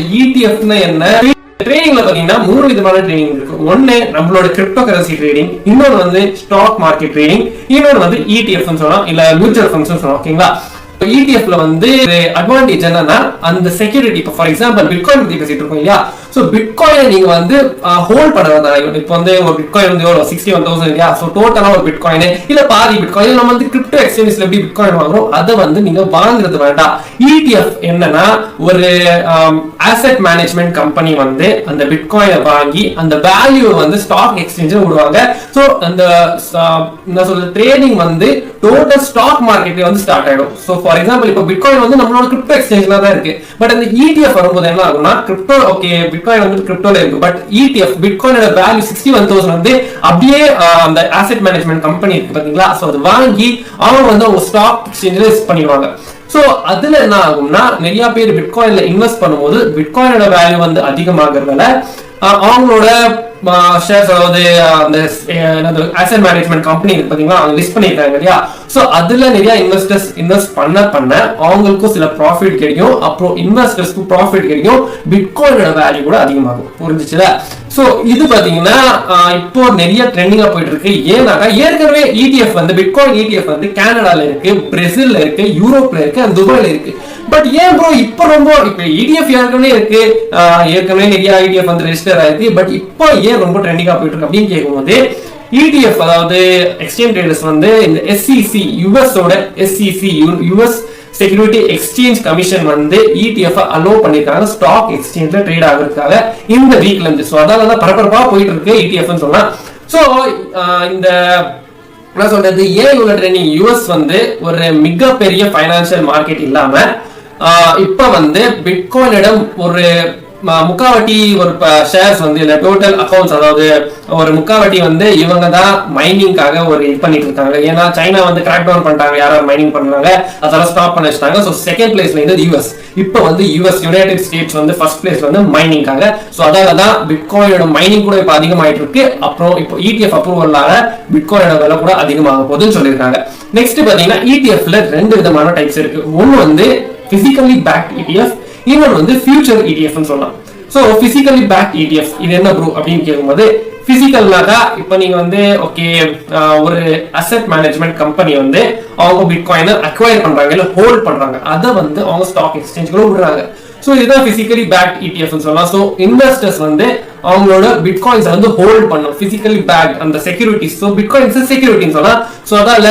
ETF என்ன? ட்ரேடிங்ல பாத்தீங்கன்னா 3 விதமான ட்ரேடிங் இருக்கு. ஒன்னு நம்மளோட கிரிப்டோ கரன்சி ட்ரேடிங், இன்னொரு வந்து ஸ்டாக் மார்க்கெட் ட்ரேடிங், இன்னொரு வந்து ETF ன்னு சொல்லலாம், இல்ல மியூச்சுவல் ஃபண்ட்ஸ் சொல்லலாம். ஓகேங்களா? ETF வந்து அட்வான்டேஜ் என்னன்னா அந்த செக்யூரிட்டி. இப்போ ஃபார் எக்ஸாம்பிள் பிட்காயின் பத்தி பேசிட்டு இருக்கோம் இல்லையா? சோ பிட்காயினை நீங்க வந்து ஹோல்ட் பண்றதா. இப்போ வந்து ஒரு பிட்காயின் வந்து எவ்வளவு 61,000 இல்லையா? சோ டோட்டலா ஒரு பிட்காயின் இல்ல பாதி பிட்காயின் நம்ம வந்து கிரிப்டோ எக்ஸ்சேஞ்ச்ல எப்படி பிட்காயின் வாங்குறோம் அதை வந்து நீங்க வாங்குறது வேண்டாம். ETF என்னன்னா ஒரு அசெட் மேனேஜ்மெண்ட் கம்பெனி வந்து அந்த பிட்காயினை வாங்கி அந்த வேல்யூ வந்து ஸ்டாக் எக்ஸ்சேஞ்சில் விடுவாங்க. சோ அந்த என்ன சொல்றது ட்ரேடிங் வந்து டோட்டல் ஸ்டாக் மார்க்கெட்ல வந்து ஸ்டார்ட் ஆயிடும். சோ ஃபார் எக்ஸாம்பிள் இப்போ பிட்காயின் வந்து நம்மளோட கிரிப்டோ எக்ஸ்சேஞ்ச்ல தான் இருக்கு. பட் அந்த ETF வரும்போது என்ன ஆகும்னா கிரிப்டோ ஓகே பிட்காயின் வந்து கிரிப்டோல இருக்கு. பட் ETF பிட்காயினோட வேல்யூ 61,000 வந்து அப்படியே அந்த அசெட் மேனேஜ்மெண்ட் கம்பெனி இருக்கு பாத்தீங்களா? சோ அது வாங்கி அவங்க வந்து ஒரு ஸ்டாக் எக்ஸ்சேஞ்சில் லிஸ்ட் பண்ணிடுவாங்க. சோ அதுல என்ன ஆகும்னா நிறைய பேர் பிட்காயின்ல இன்வெஸ்ட் பண்ணும்போது பிட்காயினோட வேல்யூ வந்து அதிகமாகிறதுனால அவங்களோட ஷேர்ஸ் அதாவது அந்த அசெட் மேனேஜ்மெண்ட் கம்பெனி இருக்கு பாத்தீங்களா அவங்க லிஸ்ட் பண்ணிருக்காங்க இல்லையா? சோ அதுல நிறைய இன்வெஸ்டர்ஸ் இன்வெஸ்ட் பண்ண அவங்களுக்கும் சில ப்ராஃபிட் கிடைக்கும். அப்புறம் இன்வெஸ்டர்ஸ்க்கு ப்ராஃபிட் கிடைக்கும். பிட்காயினோட வேல்யூ கூட அதிகமாகும். புரிஞ்சுச்சுல? சோ இது பாத்தீங்கன்னா இப்போ நிறைய ட்ரெண்டிங்கா போயிட்டு இருக்கு. ஏன்னாக்கா ஏற்கனவே ETF வந்து பிட்காயின் ETF வந்து கனடால இருக்கு, பிரேசில்ல இருக்கு, யூரோப்ல இருக்கு, அண்ட் துபாயில இருக்கு. பட் ஏன் ப்ரோ இப்ப ETF ஏற்கனவே இருக்கு, ஏற்கனவே நிறைய ETF வந்து ரெஜிஸ்டர் ஆயிருக்கு. பட் இப்போ ஏன் ரொம்ப ட்ரெண்டிங்கா போயிட்டு இருக்கு அப்படின்னு கேட்கும்போது ETF அதாவது எக்ஸ்சேஞ்ச் ட்ரேடர்ஸ் வந்து இந்த SEC யுஎஸோட SEC US security exchange commission வந்து ETF அலோவ் பண்ணிருக்காங்க ஸ்டாக் எக்ஸ்சேஞ்ச்ல ட்ரேட் ஆகிறதுக்காக இந்த வீக்ல இருந்து. சோ அதனால பரபரப்பா போயிட்டு இருக்கு ETF ன்னு சொல்லலாம். சோ இந்த என்ன சொல்றது ஏன் இவ்வளவு ட்ரெண்டிங்? யுஎஸ் வந்து ஒரு மிகப்பெரிய பைனான்சியல் மார்க்கெட் இல்லாம இப்ப வந்து பிட்காயினிடம் ஒரு முக்காவாட்டி ஒரு ஷேர்ஸ் வந்து இல்ல டோட்டல் அக்கௌண்ட்ஸ் அதாவது ஒரு முக்காவாட்டி வந்து இவங்க தான் மைனிங்காக ஒரு இது பண்ணிட்டு இருக்காங்க. ஏன்னா சைனா வந்து கிராக் டவுன் பண்ணிட்டாங்க, யாராவது மைனிங் பண்றாங்க அதெல்லாம் ஸ்டாப் பண்ண வச்சிட்டாங்க. ஸோ செகண்ட் பிளேஸ்ல இருந்து யூஎஸ், இப்போ வந்து யூஎஸ் யுனைடெட் ஸ்டேட்ஸ் வந்து ஃபர்ஸ்ட் பிளேஸ்ல வந்து மைனிங்காக. ஸோ அதால தான் பிட்காயினோட மைனிங் கூட இப்போ அதிகமாயிட்டு இருக்கு. அப்புறம் இப்போ ETF அப்ரூவலால பிட்காயினோட விலை கூட அதிகமாக போகுதுன்னு சொல்லியிருக்காங்க. நெக்ஸ்ட் பாத்தீங்கன்னா ETFல 2 விதமான டைப்ஸ் இருக்கு. ஒன்னு வந்து பிசிக்கலி பேக்ட் ETF, இன்னொன்று வந்து ஃபியூச்சர் ETF ன்னு சொல்லலாம். சோ பிசிக்கலி பேக்ட் ETF இது என்ன ப்ரோ அப்படின்னு கேட்கும்போது பிசிக்கல்னாக்கா இப்போ நீங்க வந்து ஓகே ஒரு அசெட் மேனேஜ்மெண்ட் கம்பெனி வந்து அவங்க பிட்காயினை அக்வயர் பண்றாங்க இல்ல ஹோல்ட் பண்றாங்க, அதை வந்து அவங்க ஸ்டாக் எக்ஸ்சேஞ்சுக்குள்ள விடுறாங்க. சோ இதுதான் பிசிக்கலி பேக்ட் ETF ன்னு சொல்லலாம். சோ இன்வெஸ்டர்ஸ் வந்து அவங்களோட பிட்காயின்ஸ் வந்து ஹோல்ட் பண்ணும் பிசிக்கலி பேக்ட் அந்த செக்யூரிட்டிஸ். சோ பிட்காயின்ஸ் செக்யூரிட்டின்னு சொல்லலாம். சோ அதால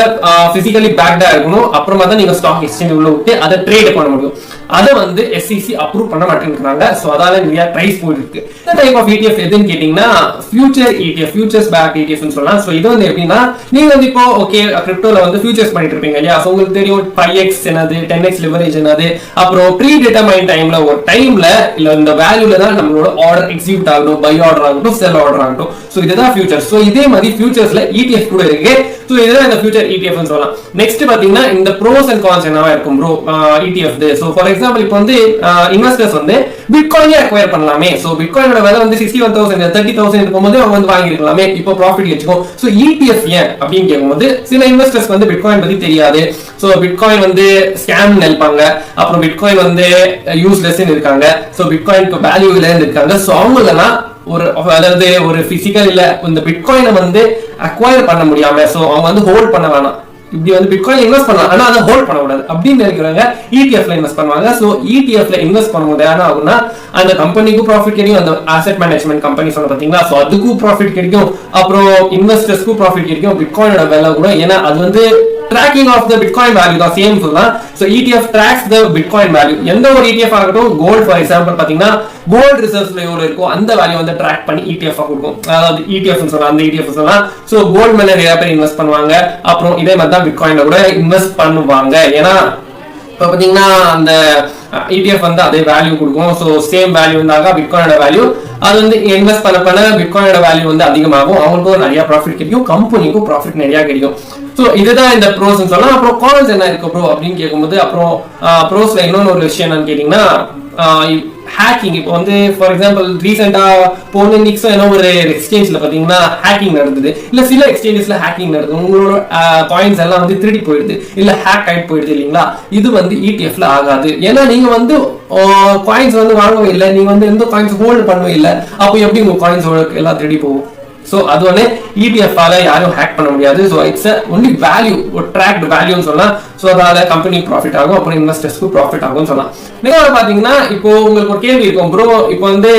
பிசிக்கலி பேக்டா இருக்கணும். அப்புறமா தான் நீங்க ஸ்டாக் எக்ஸ்சேஞ்ச் உள்ள விட்டு அதை ட்ரேட் பண்ண முடியும். அதை வந்து SEC அப்ரூவ் பண்ண மாட்டேங்கிறாங்க. சோ அதால நிறைய பிரைஸ் போயிட்டு இருக்கு. இந்த டைப் ஆஃப் ETF எதுன்னு கேட்டீங்கன்னா future ETF, futures backed ETF ன்னு சொல்லலாம். சோ இது வந்து எப்படின்னா நீங்க வந்து இப்போ ஓகே கிரிப்டோல வந்து ஃபியூச்சர்ஸ் பண்ணிட்டு இருப்பீங்க இல்லையா? சோ உங்களுக்கு தெரியும் 5x என்னது, 10x லிவரேஜ் என்னது, அப்புறம் ப்ரீ டிட்டர்மைன் டைம்ல ஒரு டைம்ல இல்ல இந்த வேல்யூல தான் நம்மளோட ஆர்டர் எக்ஸிக்யூட் ஆகணும், பை ஆர்டர் ஆகட்டும், செல் ஆர்டர் ஆகட்டும். சோ இதுதான் ஃபியூச்சர். சோ இதே மாதிரி ஃபியூச்சர்ஸ்ல ETF கூட இருக்கு. சோ இதுதான் இந்த ஃபியூச்சர் ETF ன்னு சொல்லலாம். நெக்ஸ்ட் பாத்தீங்கன்னா இந்த ப்ரோஸ் அண்ட் கான்ஸ் என்னவா இருக்கும் bro ETF. So for example இப்போ வந்து இன்வெஸ்டர்ஸ் வந்து பிட்காயினை அக்வயர் பண்ணலாமே. சோ பிட்காயினோட விலை வந்து 61,000 30,000 இருக்கும்போது அவங்க வந்து வாங்கிருக்கலாமே, இப்போ ப்ராஃபிட் வச்சுக்கோ. சோ ETF ஏன் அப்படின்னு கேட்கும்போது சில இன்வெஸ்டர்ஸ் வந்து பிட்காயின் பத்தி தெரியாது. சோ பிட்காயின் வந்து ஸ்கேம் நினைப்பாங்க, அப்புறம் பிட்காயின் வந்து யூஸ்லெஸ் இருக்காங்க, சோ பிட்காயினுக்கு வேல்யூ இல்லைன்னு இருக்காங்க. சோ அவங்களெல்லாம் ஒரு அதாவது ஒரு பிசிக்கல் இல்ல இந்த பிட்காயினை வந்து அக்வயர் பண்ண முடியாம சோ அவங்க வந்து ஹோல்ட் பண்ண வேணாம், இப்படி வந்து பிட்காயின் இன்வெஸ்ட் பண்ணலாம் ஆனா அதை ஹோல்ட் பண்ண கூடாது அப்படின்னு நினைக்கிறவங்க ETF இன்வெஸ்ட் பண்ணுவாங்க. சோ ETF இன்வெஸ்ட் பண்ணும்போது என்ன ஆகும்னா அந்த கம்பெனிக்கும் ப்ராஃபிட் கிடைக்கும், அந்த அசெட் மேனேஜ்மெண்ட் கம்பெனி சொன்ன பாத்தீங்களா, சோ அதுக்கும் ப்ராஃபிட் கிடைக்கும், அப்புறம் இன்வெஸ்டர்ஸ்க்கும் ப்ராஃபிட் கிடைக்கும், பிட்காயினோட விலை கூட. ஏன்னா அது வந்து tracking of the bitcoin value தான் சேம் சொல்லலாம். so ETF tracks the bitcoin value. எந்த ஒரு ETF ஆகட்டும் gold for example பாத்தீங்கன்னா gold reservesல எவ்வளவு இருக்கோ அந்த வேல்யூ வந்து ட்ராக் பண்ணி ETF கொடுக்கும். அதாவது ETF ன்னு சொல்லலாம், அந்த ETF சொல்லலாம். சோ கோல்ட் மேல நிறைய பேர் இன்வெஸ்ட் பண்ணுவாங்க, அப்புறம் இதே மாதிரி தான் பிட்காயின்ல கூட இன்வெஸ்ட் பண்ணுவாங்க. ஏன்னா இப்போ பாத்தீங்கன்னா அந்த ETF வந்து அதே வேல்யூ கொடுக்கும். சோ சேம் வேல்யூ இருந்தாங்க பிட்காயினோட வேல்யூ அது வந்து இன்வெஸ்ட் பண்ண பிட்காயினோட வேல்யூ வந்து அதிகமாகும், அவங்களுக்கும் நிறைய ப்ராஃபிட் கிடைக்கும், கம்பெனிக்கும் ப்ராஃபிட் நிறைய கிடைக்கும். சோ இதுதான் இந்த ப்ரோஸ் சொல்லலாம். அப்புறம் கான்ஸ் என்ன இருக்கு ப்ரோ அப்படின்னு கேட்கும்போது அப்புறம் ப்ரோஸ்ல இன்னொன்னு ஒரு விஷயம் என்னன்னு கேட்டீங்கன்னா ஹேக்கிங் இப்போ வந்து ஃபார் எக்ஸாம்பிள் ரீசெண்டா போன நிக்ஸோ ஏன்னா ஒரு எக்ஸ்சேஞ்ச்ல பாத்தீங்கன்னா ஹேக்கிங் நடந்தது, இல்ல சில எக்ஸ்சேஞ்சஸ்ல ஹேக்கிங் நடக்குது, உங்களோட காயின்ஸ் எல்லாம் வந்து திருடி போயிடுது இல்ல ஹேக் ஆயிட்டு போயிடுது இல்லைங்களா. இது வந்து இடிஎஃப்ல ஆகாது. ஏன்னா நீங்க வந்து காயின்ஸ் வந்து வாங்கவே இல்லை, நீங்க வந்து எந்த காயின்ஸ் ஹோல்டு பண்ணவே இல்லை, அப்போ எப்படி உங்க காயின்ஸ் எல்லாம் திருடி போகும். ஸோ அது வந்து இடிஎஃப்ஆல யாரும் ஹேக் பண்ண முடியாது. ஸோ இட்ஸ் ஒன்லி வேல்யூ, ஒரு ட்ராக்ட் வேல்யூன்னு சொல்லலாம். ஸோ அதால கம்பெனி ப்ராஃபிட் ஆகும், அப்புறம் இன்வெஸ்டர்ஸ்க்கு ப்ராஃபிட் ஆகும்னு சொல்லலாம். நெக்ஸ்ட் பாத்தீங்கன்னா இப்போ உங்களுக்கு ஒரு கேள்வி இருக்கும், ப்ரோ இப்போ வந்து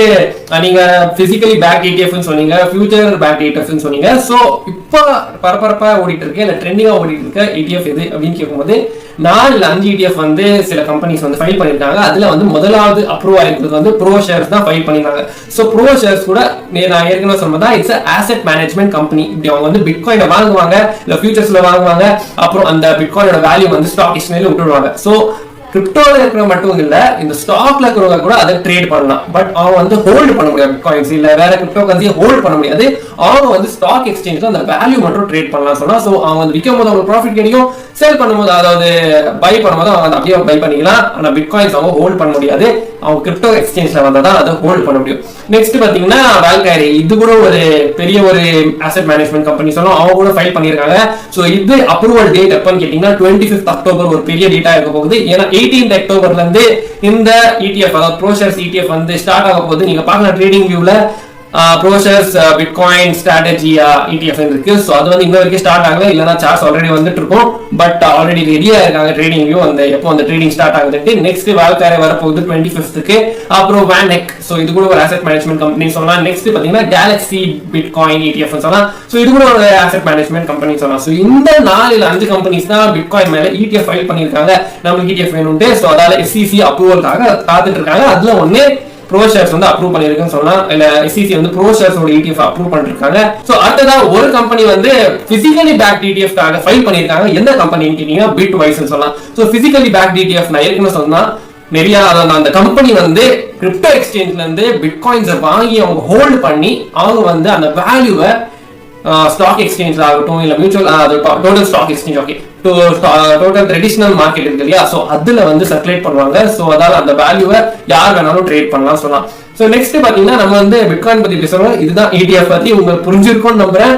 நீங்க பிசிக்கலி பேக் இடிஎஃப்னு சொன்னீங்க, ஃபியூச்சர் பேக் இடிஎஃப்னு சொன்னீங்க. ஸோ இப்போ பரபரப்பா ஓடிட்டு இருக்கு இல்ல ட்ரெண்டிங்கா ஓடிட்டு இருக்க இடிஎஃப் எது அப்படின்னு கேட்கும்போது 4 இல்ல 5 ETF வந்து சில கம்பெனிஸ் வந்து ஃபைல் பண்ணிருக்காங்க. அதுல வந்து முதலாவது அப்ரூவ் ஆயிருக்கிறது வந்து ப்ரோ ஷேர்ஸ் தான் ஃபைல் பண்ணிருக்காங்க. சோ ப்ரோ ஷேர்ஸ் கூட நான் ஏற்கனவே சொன்னதா இட்ஸ் asset management company. இப்படி அவங்க வந்து பிட்காயினை வாங்குவாங்க இல்ல ஃபியூச்சர்ஸ்ல வாங்குவாங்க, அப்புறம் அந்த பிட்காயினோட வேல்யூ வந்து ஸ்டாக் எக்ஸ்சேஞ்சில விட்டுடுவாங்க. சோ கிரிப்டோல இருக்கிற மட்டும் இல்ல, இந்த ஸ்டாக்ல இருக்கிறவங்க கூட அதை ட்ரேட் பண்ணலாம். பட் அவங்க வந்து ஹோல்டு பண்ண முடியாது, பிட்காயின்ஸ் இல்ல வேற கிரிப்டோ கரன்சியை ஹோல்டு பண்ண முடியாது. அவங்க வந்து ஸ்டாக் எக்ஸ்சேஞ்ச்ல அந்த வேல்யூ மட்டும் ட்ரேட் பண்ணலாம் சொன்னா. சோ அவங்க வந்து விற்கும் போது அவங்க ப்ராஃபிட் கிடைக்கும், சேல் பண்ணும்போது அதாவது பை பண்ணும்போது அவங்க அப்படியே பை பண்ணிக்கலாம். ஆனா பிட்காயின்ஸ் அவங்க ஹோல்ட் பண்ண முடியாது, அவங்க கிரிப்டோ எக்ஸ்சேஞ்ச்ல வந்தா தான் அதை ஹோல்ட் பண்ண முடியும். நெக்ஸ்ட் பாத்தீங்கன்னா வேல்கைரி, இது கூட ஒரு பெரிய ஒரு அசெட் மேனேஜ்மெண்ட் கம்பெனி சொல்லலாம், அவங்க கூட ஃபைல் பண்ணிருக்காங்க. சோ இது அப்ரூவல் டேட் எப்பன்னு கேட்டீங்கன்னா 25th அக்டோபர் ஒரு பெரிய டேட்டா இருக்க போகுது. ஏன்னா 18th அக்டோபர்ல இருந்து இந்த இடிஎஃப் அதாவது ப்ரோஷேர்ஸ் இடிஎஃப் வந்து ஸ்டார்ட் ஆக போகுது. நீங்க பார்க்கலாம் ட்ரேடிங் வியூல ப்ரோஷேர்ஸ் பிட்காயின் ஸ்ட்ராட்டஜி இடிஎஃப் இருக்கு. ஸோ அது வந்து இன்ன வரைக்கும் ஸ்டார்ட் ஆகல, இல்லைன்னா சார்ட்ஸ் ஆல்ரெடி வந்துட்டு இருக்கும். பட் ஆல்ரெடி ரெடியா இருக்காங்க ட்ரேடிங் வியூ அந்த எப்போ அந்த ட்ரேடிங் ஸ்டார்ட் ஆகுது. நெக்ஸ்ட் வேல்காரே வரப்போகுது 25th. அப்புறம் வேனெக், ஸோ இது கூட ஒரு அசெட் மேனேஜ்மெண்ட் கம்பெனி சொல்லலாம். நெக்ஸ்ட் பாத்தீங்கன்னா கேலக்ஸி பிட்காயின் இடிஎஃப் சொல்லலாம். ஸோ இது கூட ஒரு அசெட் மேனேஜ்மெண்ட் கம்பெனி சொல்லலாம். ஸோ இந்த 4 இல்ல 5 கம்பெனிஸ் தான் பிட்காயின் மேல இடிஎஃப் ஃபைல் பண்ணிருக்காங்க. நமக்கு இடிஎஃப் வேணும்ட்டு. ஸோ அதால எஸ்இசி அப்ரூவலுக்காக காத்துட்டு இருக்காங்க. அதுல ஒண்ணு ப்ரோ ஷேர்ஸ் வந்து அப்ரூவ் பண்ணிருக்குன்னு சொல்லலாம், இல்ல எஸ்இசி வந்து ப்ரோ ஷேர்ஸோட ETF அப்ரூவ் பண்ணிருக்காங்க. சோ அடுத்ததா ஒரு கம்பெனி வந்து பிசிக்கலி பேக்ட் ETF காக ஃபைல் பண்ணிருக்காங்க. எந்த கம்பெனின்னு கேட்டீங்கன்னா பிட்வைஸ்னு சொல்லலாம். சோ பிசிக்கலி பேக்ட் ETF நான் ஏற்கனவே சொன்னா நிறைய அந்த கம்பெனி வந்து கிரிப்டோ எக்ஸ்சேஞ்ச்ல இருந்து பிட்காயின்ஸை வாங்கி அவங்க ஹோல்ட் பண்ணி அவங்க வந்து அந்த வேல்யூவை ஸ்டாக் எக்ஸ்சேஞ்ச் ஆகட்டும் இல்ல mutual total stock exchange okay total traditional market இருக்கு இல்லையா, சோ அதுல வந்து சர்க்குலேட் பண்ணுவாங்க. சோ அதால அந்த வேல்யூவை யார் வேணாலும் ட்ரேட் பண்ணலாம் சொல்லலாம். சோ நெக்ஸ்ட் பாத்தீங்கன்னா நம்ம வந்து பிட்காயின் பத்தி பேசுறோம். இதுதான் ETF பத்தி உங்களுக்கு புரிஞ்சிருக்கும்னு நம்புறேன்.